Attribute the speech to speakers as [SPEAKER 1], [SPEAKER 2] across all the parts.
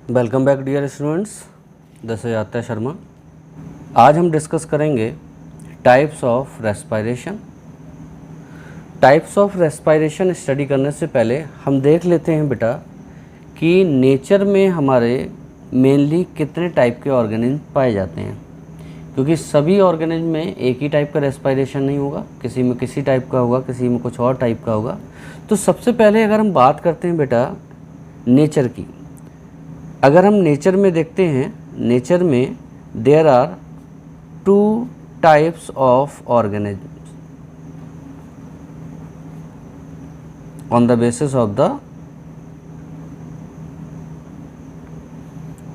[SPEAKER 1] Welcome back dear students, this is Atya Sharma. आज हम discuss करेंगे types of respiration. Types of respiration study करने से पहले हम देख लेते हैं बेटा कि नेचर में हमारे मेनली कितने टाइप के ऑर्गेनिज्म पाए जाते हैं, क्योंकि सभी ऑर्गेनिज्म में एक ही टाइप का रेस्पिरेशन नहीं होगा, किसी में किसी टाइप का होगा, किसी में कुछ और टाइप का होगा। तो सबसे पहले अगर हम बात करते हैं बेटा नेचर की, अगर हम नेचर में देखते हैं, नेचर में there are 2 types of organism on the basis of the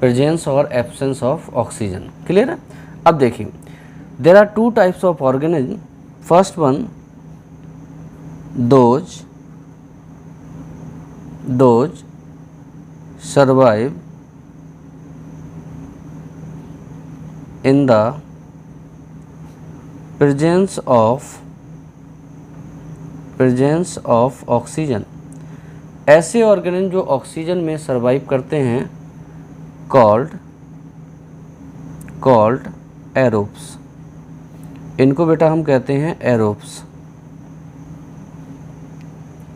[SPEAKER 1] presence और एब्सेंस ऑफ ऑक्सीजन। क्लियर है? अब देखिए, there are 2 types of organism. First one, those survive in the presence of oxygen। ऐसे organism जो oxygen में survive करते हैं called aerobes. इनको बेटा हम कहते हैं एरोब्स।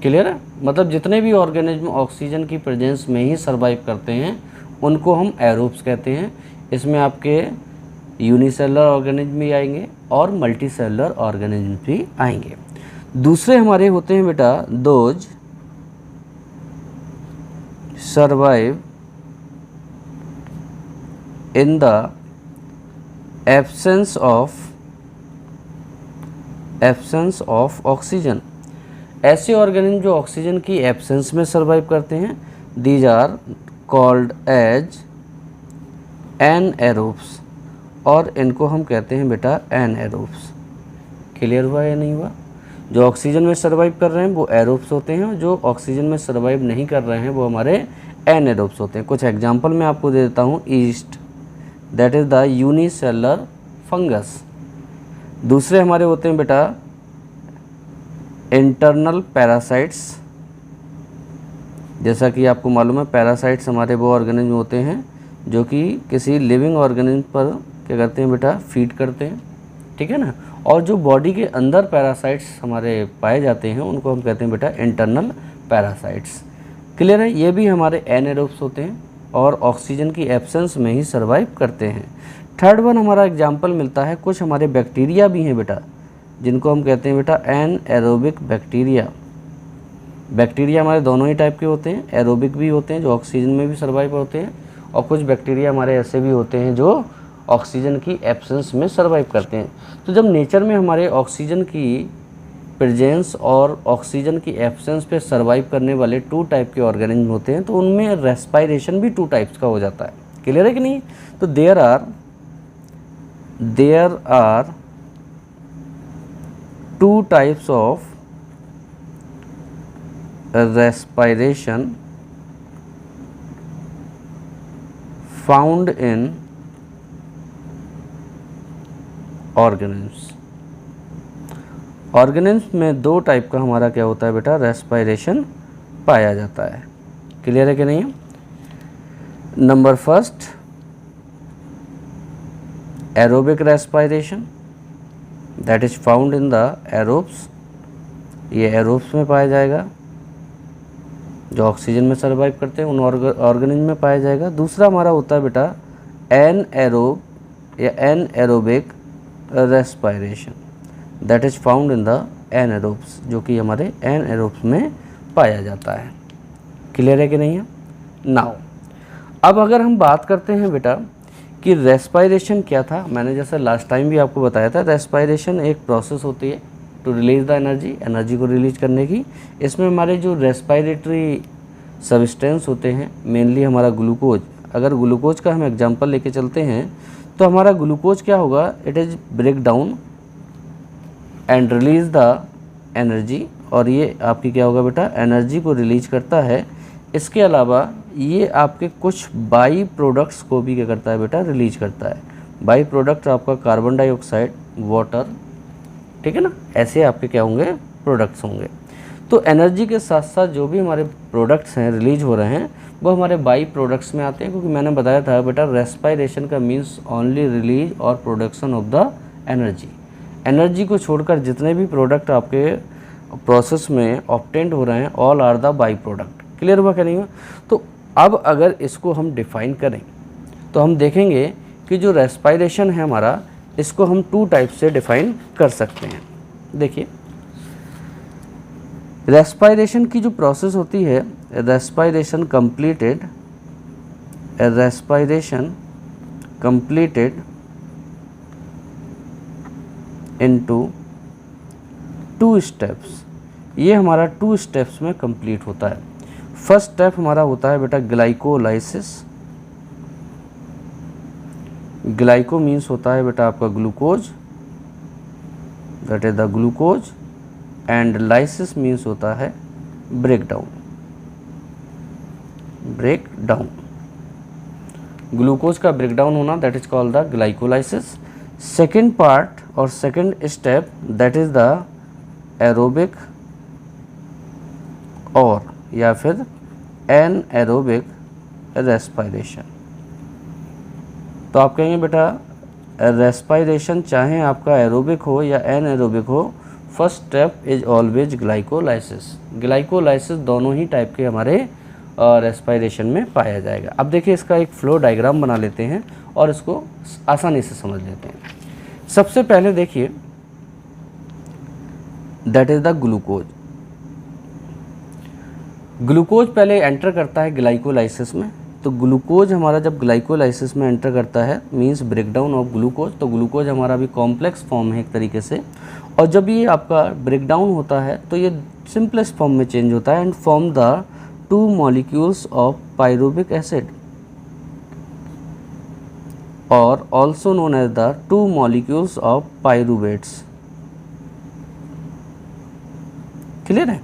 [SPEAKER 1] क्लियर है? मतलब जितने भी ऑर्गेनिज्म ऑक्सीजन की प्रेजेंस में ही सर्वाइव करते हैं उनको हम एरोब्स कहते हैं। इसमें आपके यूनिसेलुलर ऑर्गेनिज्म भी आएंगे और मल्टीसेलुलर ऑर्गेनिज्म भी आएंगे। दूसरे हमारे होते हैं बेटा those survive in the absence of oxygen. ऐसे ऑर्गेनिज्म जो ऑक्सीजन की एब्सेंस में सर्वाइव करते हैं, दीज आर कॉल्ड एज एनएरोब्स, और इनको हम कहते हैं बेटा एनएरोब्स। क्लियर हुआ या नहीं हुआ? जो ऑक्सीजन में सर्वाइव कर रहे हैं वो एरोब्स होते हैं, और जो ऑक्सीजन में सर्वाइव नहीं कर रहे हैं वो हमारे एनएरोब्स होते हैं। कुछ एग्जांपल मैं आपको दे देता हूँ। East, that is the unicellular fungus. दूसरे हमारे होते हैं बेटा इंटरनल पैरासाइट्स। जैसा कि आपको मालूम है, पैरासाइट्स हमारे वो ऑर्गेनिज्म होते हैं जो कि किसी लिविंग ऑर्गेनिज्म पर क्या करते हैं बेटा, फीड करते हैं। ठीक है ना? और जो बॉडी के अंदर पैरासाइट्स हमारे पाए जाते हैं उनको हम कहते हैं बेटा इंटरनल पैरासाइट्स। क्लियर है? ये भी हमारे एनएरोब्स होते हैं और ऑक्सीजन की एब्सेंस में ही सर्वाइव करते हैं। थर्ड वन हमारा एग्जाम्पल मिलता है, कुछ हमारे बैक्टीरिया भी हैं बेटा जिनको हम कहते हैं बेटा एनएरोबिक बैक्टीरिया। बैक्टीरिया हमारे दोनों ही टाइप के होते हैं, एरोबिक भी होते हैं जो ऑक्सीजन में भी सर्वाइव होते हैं, और कुछ बैक्टीरिया हमारे ऐसे भी होते हैं जो ऑक्सीजन की एब्सेंस में सर्वाइव करते हैं। तो जब नेचर में हमारे ऑक्सीजन की प्रेजेंस और ऑक्सीजन की एब्सेंस पे सर्वाइव करने वाले 2 टाइप के ऑर्गेनिज्म होते हैं, तो उनमें रेस्पिरेशन भी 2 टाइप्स का हो जाता है। क्लियर है कि नहीं? तो there are 2 types of respiration found in organisms। Organism में 2 टाइप का हमारा क्या होता है बेटा, रेस्पिरेशन पाया जाता है। क्लियर है कि नहीं? Number first, aerobic respiration, that is found in the aerobes. ये एरोब्स में पाया जाएगा, जो ऑक्सीजन में सर्वाइव करते हैं उन ऑर्गेनिज्म में पाया जाएगा। दूसरा हमारा होता है बेटा एनएरोब या anaerobic respiration, that is found in the anaerobes, जो कि हमारे एनएरोब्स में पाया जाता है। क्लियर है कि नहीं है? नाउ अब अगर हम बात करते हैं बेटा कि रेस्पिरेशन क्या था, मैंने जैसे लास्ट टाइम भी आपको बताया था, रेस्पिरेशन एक प्रोसेस होती है टू रिलीज द एनर्जी को रिलीज करने की। इसमें हमारे जो रेस्पिरेटरी सब्सटेंस होते हैं, मेनली हमारा ग्लूकोज। अगर ग्लूकोज का हम एग्जांपल लेके चलते हैं तो हमारा ग्लूकोज क्या होगा, it is break down and release the energy, और ये आपकी क्या होगा बेटा, एनर्जी को रिलीज करता है। इसके अलावा ये आपके कुछ बाई प्रोडक्ट्स को भी क्या करता है बेटा, रिलीज करता है। बाई प्रोडक्ट आपका कार्बन डाइऑक्साइड, वाटर, ठीक है ना, ऐसे आपके क्या होंगे, प्रोडक्ट्स होंगे। तो तो एनर्जी के साथ साथ जो भी हमारे प्रोडक्ट्स हैं रिलीज हो रहे हैं वो हमारे बाई प्रोडक्ट्स में आते हैं, क्योंकि मैंने बताया था बेटा रेस्पायरेशन का मीन्स ओनली रिलीज और production of the energy. Energy को छोड़कर जितने भी प्रोडक्ट आपके प्रोसेस में ऑब्टेंड हो रहे हैं all are the by product. Clear हुआ क्या नहीं हुआ? तो अब अगर इसको हम डिफाइन करें तो हम देखेंगे कि जो रेस्पायरेशन है हमारा, इसको हम 2 टाइप से डिफाइन कर सकते हैं। देखिए रेस्पायरेशन की जो प्रोसेस होती है, रेस्पायरेशन कंप्लीटेड इनटू 2 स्टेप्स। ये हमारा 2 स्टेप्स में कंप्लीट होता है। फर्स्ट स्टेप हमारा होता है बेटा ग्लाइकोलाइसिस। ग्लाइको मीन्स होता है बेटा आपका glucose, that is the glucose, and lysis means होता है ब्रेकडाउन। ग्लूकोज का ब्रेकडाउन होना, that is called the glycolysis. Second part और second step that is the aerobic और या फिर एनएरोबिक रेस्पायरेशन। तो आप कहेंगे बेटा रेस्पायरेशन चाहे आपका एरोबिक हो या एनएरोबिक हो, first step is always glycolysis. Glycolysis दोनों ही टाइप के हमारे रेस्पायरेशन में पाया जाएगा। अब देखिए इसका एक फ्लो डायग्राम बना लेते हैं और इसको आसानी से समझ लेते हैं। सबसे पहले देखिए that is the glucose. Glucose पहले एंटर करता है ग्लाइकोलाइसिस में। तो ग्लूकोज हमारा जब ग्लाइकोलाइसिस में एंटर करता है मींस ब्रेकडाउन ऑफ ग्लूकोज। तो ग्लूकोज हमारा भी कॉम्प्लेक्स फॉर्म है एक तरीके से, और जब ये आपका ब्रेकडाउन होता है तो ये सिंपलेस्ट फॉर्म में चेंज होता है and form the 2 molecules of pyruvic acid और also known as the 2 molecules of pyruvates. Clear है?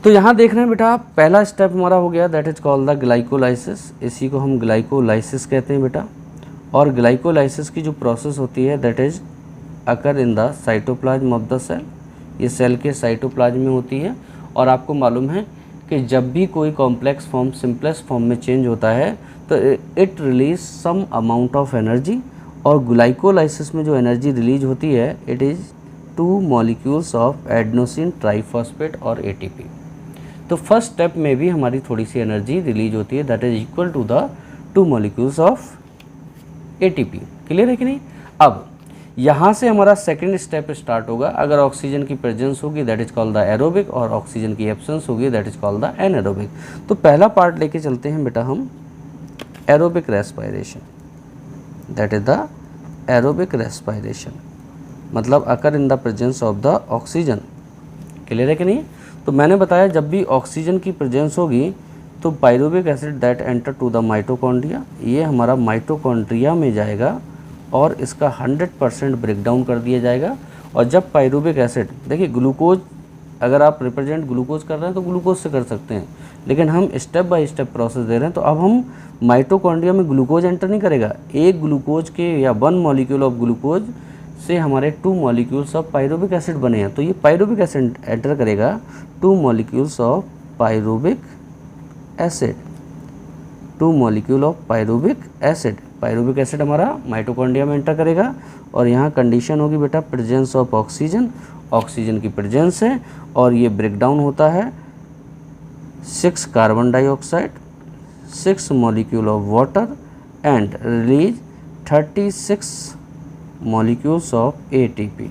[SPEAKER 1] तो यहाँ देख रहे हैं बेटा पहला स्टेप हमारा हो गया, that is called the glycolysis. इसी को हम ग्लाइकोलाइसिस कहते हैं बेटा। और ग्लाइकोलाइसिस की जो प्रोसेस होती है that is occur in the cytoplasm of the cell. ये सेल के साइटोप्लाज्म में होती है। और आपको मालूम है कि जब भी कोई कॉम्प्लेक्स फॉर्म सिंपलेस्ट फॉर्म में चेंज होता है तो it release some amount of energy. और ग्लाइकोलाइसिस में जो एनर्जी रिलीज होती है it is 2 molecules of adenosine triphosphate और एटीपी। तो फर्स्ट स्टेप में भी हमारी थोड़ी सी एनर्जी रिलीज होती है, that is equal to the 2 molecules of ATP. Clear है कि नहीं? अब यहाँ से हमारा सेकंड स्टेप स्टार्ट होगा। अगर ऑक्सीजन की प्रेजेंस होगी that is called the aerobic, और ऑक्सीजन की एब्सेंस होगी that is called the anaerobic. तो पहला पार्ट लेके चलते हैं बेटा हम aerobic respiration, that is the aerobic respiration, मतलब occur in the presence of the oxygen. Clear है कि नहीं? तो मैंने बताया जब भी ऑक्सीजन की प्रेजेंस होगी तो pyruvic acid that enter to the mitochondria, ये हमारा माइटोकॉन्ड्रिया में जाएगा और इसका 100% ब्रेकडाउन कर दिया जाएगा। और जब पायरुविक एसिड, देखिए ग्लूकोज अगर आप रिप्रेजेंट ग्लूकोज कर रहे हैं तो ग्लूकोज से कर सकते हैं, लेकिन हम स्टेप बाय स्टेप प्रोसेस दे रहे हैं। तो अब हम माइटोकॉन्ड्रिया में ग्लूकोज एंटर नहीं करेगा, एक ग्लूकोज के या 1 मॉलिक्यूल ऑफ ग्लूकोज से हमारे 2 मॉलिक्यूल्स ऑफ पायरुविक एसिड बने हैं। तो ये पायरुविक एसिड एंटर करेगा 2 molecules of pyruvic acid, 2 molecule of pyruvic acid. Pyruvic acid हमारा माइटोकॉन्ड्रिया में एंटर करेगा और यहाँ कंडीशन होगी बेटा प्रेजेंस ऑफ ऑक्सीजन, ऑक्सीजन की प्रेजेंस है और ये ब्रेकडाउन होता है 6 carbon dioxide, 6 molecule of water and release 36 molecules of ATP.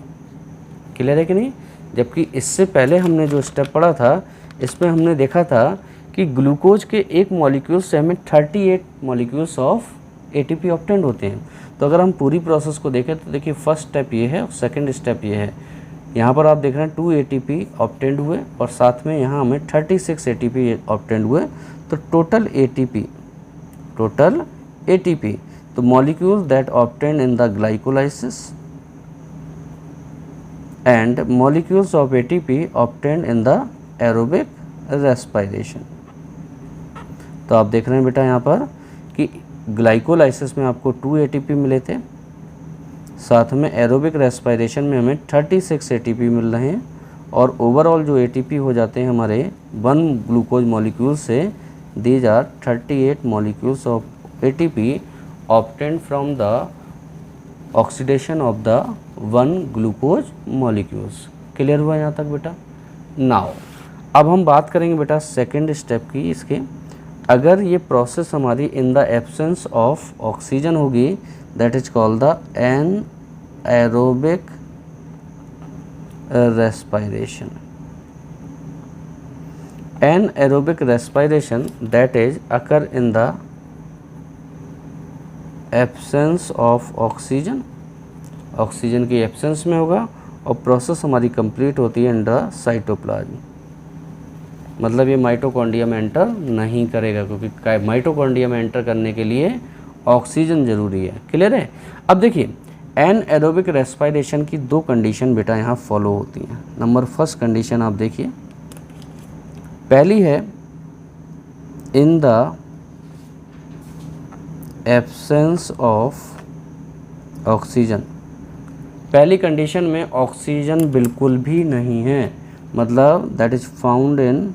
[SPEAKER 1] Clear है कि नहीं? जबकि इससे पहले हमने जो स्टेप पढ़ा था इसमें हमने देखा था कि ग्लूकोज के एक मॉलिक्यूल से हमें 38 मॉलिक्यूल्स ऑफ एटीपी ऑब्टेंड होते हैं। तो अगर हम पूरी प्रोसेस को देखें तो देखिए फर्स्ट स्टेप ये है और सेकंड स्टेप ये है। यहाँ पर आप देख रहे हैं 2 एटीपी ऑब्टेंड हुए और साथ में यहाँ हमें 36 एटीपी ऑब्टेंड हुए। तो total ATP the molecules that obtained in the glycolysis and molecules of ATP obtained in the aerobic respiration। तो आप देख रहे हैं बेटा यहाँ पर कि ग्लाइकोलाइसिस में आपको 2 ATP मिले थे, साथ में एरोबिक रेस्पायरेशन में हमें 36 ATP मिल रहे हैं और ओवरऑल जो एटीपी हो जाते हैं हमारे 1 ग्लूकोज मॉलिक्यूल से, these are 38 molecules of ATP obtained from the oxidation of the 1 glucose molecules. Clear हुआ यहाँ तक बेटा? नाउ अब हम बात करेंगे बेटा सेकेंड स्टेप की इसके। अगर ये प्रोसेस हमारी in the absence of oxygen होगी, that is called the anaerobic respiration. Anaerobic respiration, that is occur in the absence of oxygen, oxygen की एब्सेंस में होगा और प्रोसेस हमारी कंप्लीट होती है इन द साइटोप्लाज्म। मतलब ये माइटोकॉन्ड्रिया में एंटर नहीं करेगा, क्योंकि माइटोकॉन्ड्रिया में एंटर करने के लिए ऑक्सीजन ज़रूरी है। क्लियर है? अब देखिए एनएरोबिक रेस्पिरेशन की 2 कंडीशन बेटा यहाँ फॉलो होती हैं। नंबर फर्स्ट कंडीशन आप देखिए, पहली है इन द एब्सेंस ऑफ ऑक्सीजन। पहली कंडीशन में ऑक्सीजन बिल्कुल भी नहीं है, मतलब दैट इज फाउंड इन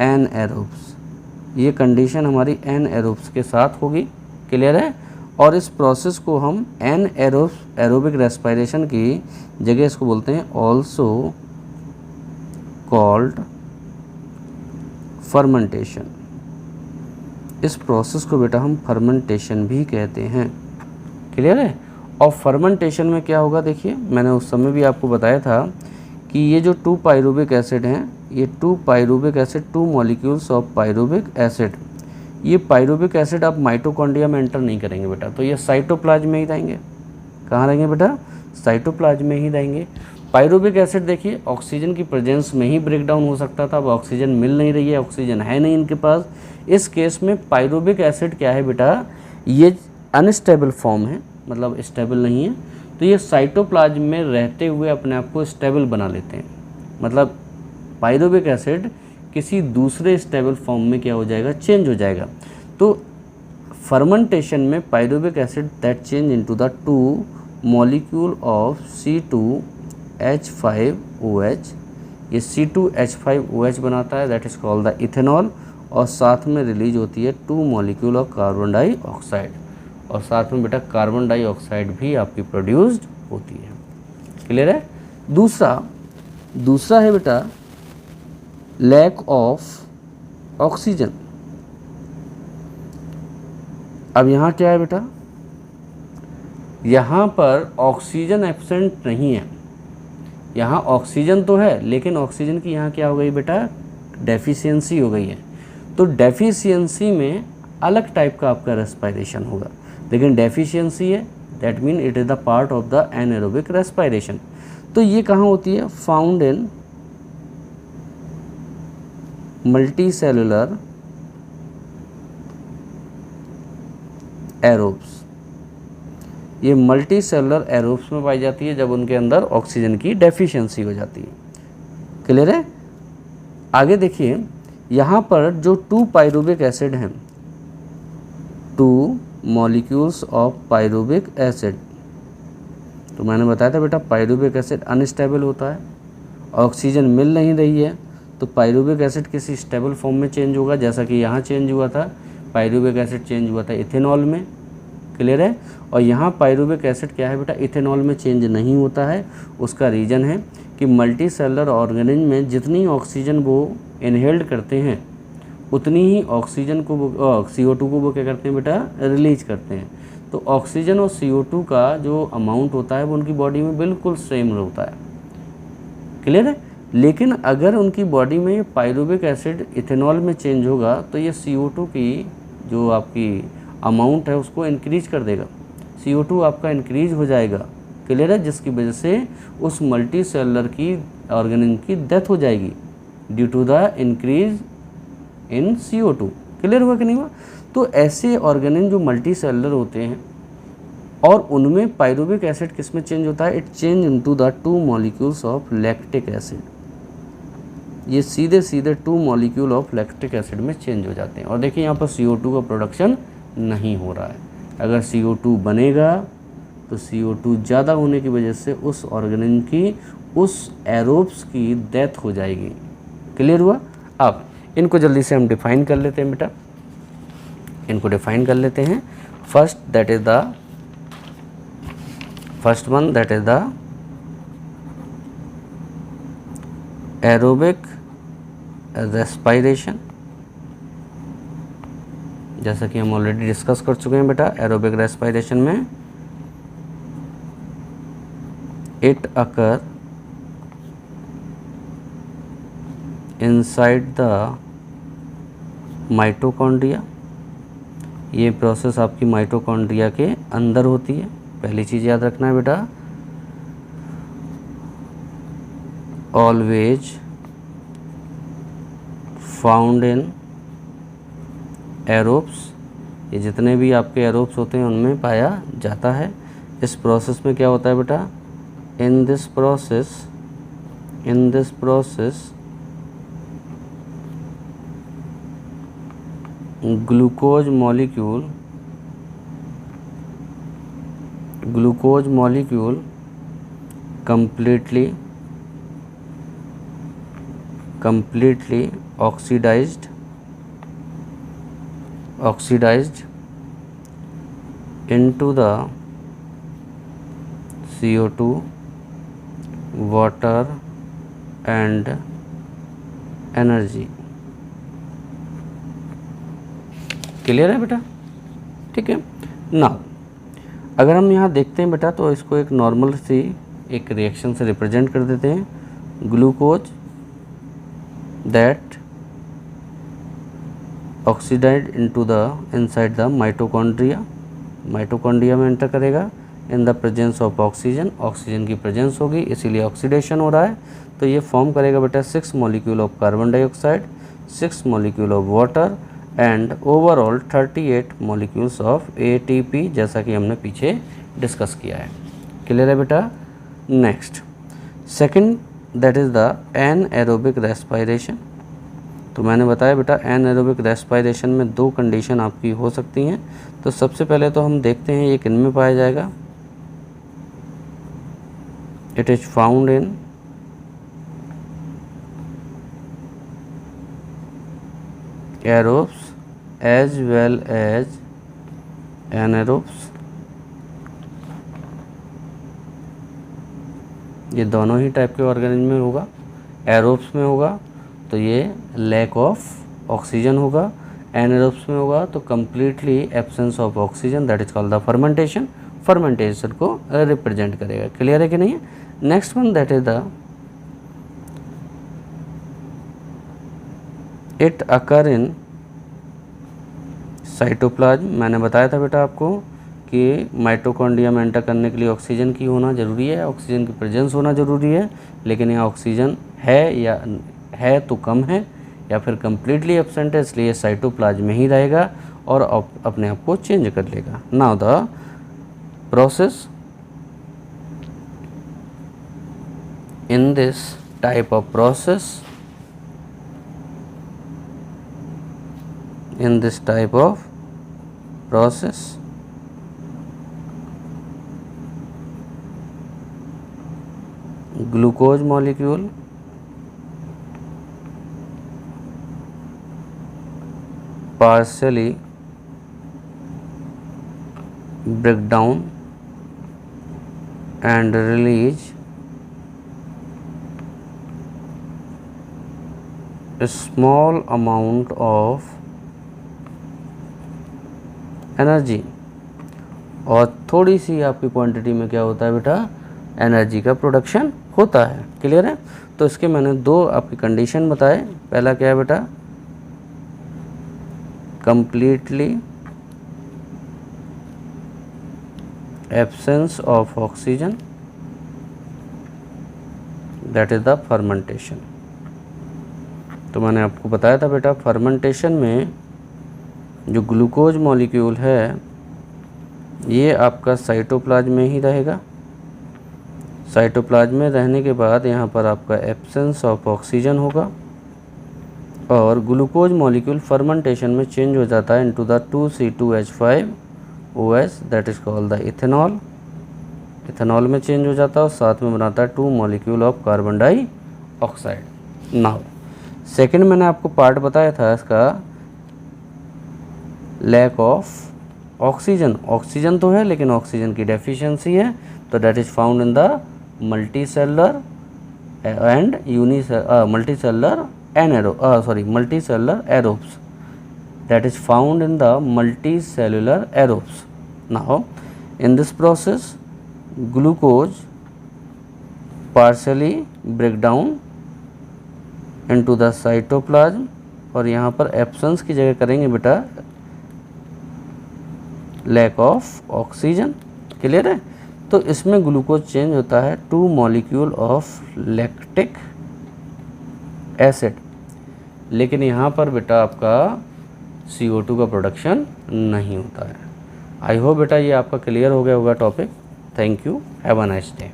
[SPEAKER 1] एनएरोब्स। ये कंडीशन हमारी एनएरोब्स के साथ होगी। क्लियर है? और इस प्रोसेस को हम एरोबिक रेस्पिरेशन की जगह इसको बोलते हैं ऑल्सो कॉल्ड फर्मेंटेशन। इस प्रोसेस को बेटा हम फर्मेंटेशन भी कहते हैं। क्लियर है? और फर्मेंटेशन में क्या होगा, देखिए मैंने उस समय भी आपको बताया था कि ये जो 2 पाइरुविक एसिड हैं, ये 2 pyruvic acid 2 molecules of pyruvic acid, ये पाइरुविक एसिड अब माइटोकॉन्ड्रिया में एंटर नहीं करेंगे बेटा, तो ये साइटोप्लाज्म में ही रहेंगे। कहाँ रहेंगे बेटा? साइटोप्लाज्म में ही रहेंगे। पाइरुविक एसिड देखिए ऑक्सीजन की प्रेजेंस में ही ब्रेक डाउन हो सकता था, अब ऑक्सीजन मिल नहीं रही है, ऑक्सीजन है नहीं इनके पास। इस केस में पाइरुविक एसिड क्या है बेटा, ये अनस्टेबल फॉर्म है, मतलब स्टेबल नहीं है, तो ये साइटोप्लाज्म में रहते हुए अपने आप को स्टेबल बना लेते हैं। मतलब पाइरुविक एसिड किसी दूसरे स्टेबल फॉर्म में क्या हो जाएगा, चेंज हो जाएगा। तो फर्मेंटेशन में pyruvic acid that change into the 2 molecule of C2H5OH, ये C2H5OH बनाता है, that is called the ethanol, और साथ में रिलीज होती है 2 मॉलिक्यूल ऑफ कार्बन डाइऑक्साइड, और साथ में बेटा कार्बन डाइऑक्साइड भी आपकी प्रोड्यूस्ड होती है। क्लियर है? दूसरा है बेटा लैक ऑफ ऑक्सीजन। अब यहाँ क्या है बेटा, यहाँ पर ऑक्सीजन एब्सेंट नहीं है, यहाँ ऑक्सीजन तो है लेकिन ऑक्सीजन की यहाँ क्या हो गई बेटा, डेफिशिएंसी हो गई है। तो डेफिशिएंसी में अलग टाइप का आपका रेस्पिरेशन होगा, लेकिन डेफिशिएंसी है, that mean it is the part of the anaerobic respiration. तो ये कहाँ होती है, फाउंड इन मल्टीसेलुलर एरोब्स। ये मल्टीसेलुलर एरोब्स में पाई जाती है जब उनके अंदर ऑक्सीजन की डेफिशिएंसी हो जाती है। क्लियर है? आगे देखिए, यहाँ पर जो 2 पाइरुविक एसिड हैं, 2 मॉलिक्यूल्स ऑफ पाइरुविक एसिड, तो मैंने बताया था बेटा पाइरुविक एसिड अनस्टेबल होता है, ऑक्सीजन मिल नहीं रही है, तो पाइरुविक एसिड किसी स्टेबल फॉर्म में चेंज होगा, जैसा कि यहाँ चेंज हुआ था, पाइरुविक एसिड चेंज हुआ था इथेनॉल में। क्लियर है? और यहाँ पाइरुविक एसिड क्या है बेटा, इथेनॉल में चेंज नहीं होता है। उसका रीज़न है कि मल्टी सेलुलर ऑर्गेनिज्म में जितनी ऑक्सीजन वो इनहेल्ड करते हैं उतनी ही ऑक्सीजन को वो CO2 को वो क्या करते हैं बेटा, रिलीज करते हैं। तो ऑक्सीजन और CO2 का जो अमाउंट होता है वो उनकी बॉडी में बिल्कुल सेम होता है। क्लियर है? लेकिन अगर उनकी बॉडी में पाइरुविक एसिड इथेनॉल में चेंज होगा तो ये CO2 की जो आपकी अमाउंट है उसको इंक्रीज कर देगा, CO2 आपका इंक्रीज हो जाएगा। क्लियर है? जिसकी वजह से उस मल्टी सेलुलर की ऑर्गेनिज्म की डेथ हो जाएगी due to the increase in CO2। Clear हुआ कि नहीं हुआ? तो ऐसे ऑर्गेनिज्म जो मल्टी सेलुलर होते हैं और उनमें पाइरुविक एसिड किस में चेंज होता है, it change into the 2 molecules of lactic acid. ये सीधे 2 मॉलिक्यूल ऑफ लैक्टिक एसिड में चेंज हो जाते हैं। और देखिए यहाँ पर CO2 का प्रोडक्शन नहीं हो रहा है। अगर CO2 बनेगा तो CO2 ज़्यादा होने की वजह से उस ऑर्गेनिज्म की, उस एरोब्स की डेथ हो जाएगी। क्लियर हुआ? अब इनको जल्दी से हम डिफाइन कर लेते हैं बेटा, इनको डिफाइन कर लेते हैं। First one that is the aerobic respiration. जैसा कि हम ऑलरेडी डिस्कस कर चुके हैं बेटा, एरोबिक रेस्पिरेशन में it occur inside the mitochondria. ये प्रोसेस आपकी माइटोकॉन्ड्रिया के अंदर होती है। पहली चीज़ याद रखना है बेटा, ऑलवेज फाउंड इन एरोब्स। ये जितने भी आपके एरोब्स होते हैं उनमें पाया जाता है। इस प्रोसेस में क्या होता है बेटा, in this process glucose molecule completely oxidized into the CO2, water and energy। Clear है बेटा? ठीक है। नाउ अगर हम यहाँ देखते हैं बेटा, तो इसको एक नॉर्मल सी एक रिएक्शन से रिप्रेजेंट कर देते हैं। Glucose that oxidize into the inside the mitochondria में एंटर करेगा in the presence of oxygen. Oxygen की प्रेजेंस होगी, इसीलिए ऑक्सीडेशन हो रहा है। तो ये फॉर्म करेगा बेटा 6 molecule of carbon dioxide, 6 molecule of water and overall 38 molecules of ATP, जैसा कि हमने पीछे डिस्कस किया है। क्लियर है बेटा? Next second that is the anaerobic respiration. तो मैंने बताया बेटा एनएरोबिक रेस्पिरेशन में 2 कंडीशन आपकी हो सकती हैं। तो सबसे पहले तो हम देखते हैं ये किन में पाया जाएगा। It is found in aerobes as well as anaerobes. ये दोनों ही टाइप के ऑर्गेनिज्म में होगा। एरोब्स में होगा तो ये लैक ऑफ ऑक्सीजन होगा, एनारोब्स में होगा तो completely absence of oxygen, that is called the fermentation. Fermentation को रिप्रेजेंट करेगा। क्लियर है कि नहीं? Next one that is the it occur in cytoplasm. मैंने बताया था बेटा आपको कि माइटोकॉन्ड्रिया में एंटर करने के लिए ऑक्सीजन की होना ज़रूरी है, ऑक्सीजन की प्रेजेंस होना ज़रूरी है। लेकिन यहाँ ऑक्सीजन है या है तो कम है या फिर कम्प्लीटली एब्सेंट है, इसलिए साइटोप्लाज्म में ही रहेगा और अपने आप को चेंज कर लेगा। Now the process in this type of process glucose molecule partially break down and release a small amount of energy। और थोड़ी सी आपकी क्वांटिटी में क्या होता है बेटा, एनर्जी का प्रोडक्शन होता है। क्लियर है? तो इसके मैंने 2 आपकी कंडीशन बताए। पहला क्या है बेटा, completely absence of oxygen, that is the fermentation। तो मैंने आपको बताया था बेटा फर्मेंटेशन में जो ग्लूकोज मॉलिक्यूल है ये आपका साइटोप्लाज्म में ही रहेगा। साइटोप्लाज्म में रहने के बाद यहाँ पर आपका एब्सेंस ऑफ ऑक्सीजन होगा और ग्लूकोज मॉलिक्यूल फर्मेंटेशन में चेंज हो जाता है into the 2C2H5OH, that is called the ethanol. Ethanol में चेंज हो जाता है और साथ में बनाता है 2 molecule of carbon dioxide. Now second मैंने आपको पार्ट बताया था इसका, लैक ऑफ ऑक्सीजन। ऑक्सीजन तो है लेकिन ऑक्सीजन की डेफिशिएंसी है, तो that is found in the multicellular and multicellular aerobes, that is found in the multicellular aerobes. Now in this process glucose partially break down into the cytoplasm, और यहाँ पर absence की जगह करेंगे बेटा लैक ऑफ ऑक्सीजन। क्लियर है? तो इसमें ग्लूकोज चेंज होता है 2 मॉलिक्यूल ऑफ लैक्टिक एसिड, लेकिन यहाँ पर बेटा आपका CO2 का प्रोडक्शन नहीं होता है। आई होप बेटा ये आपका क्लियर हो गया होगा topic. Thank you, have a nice day.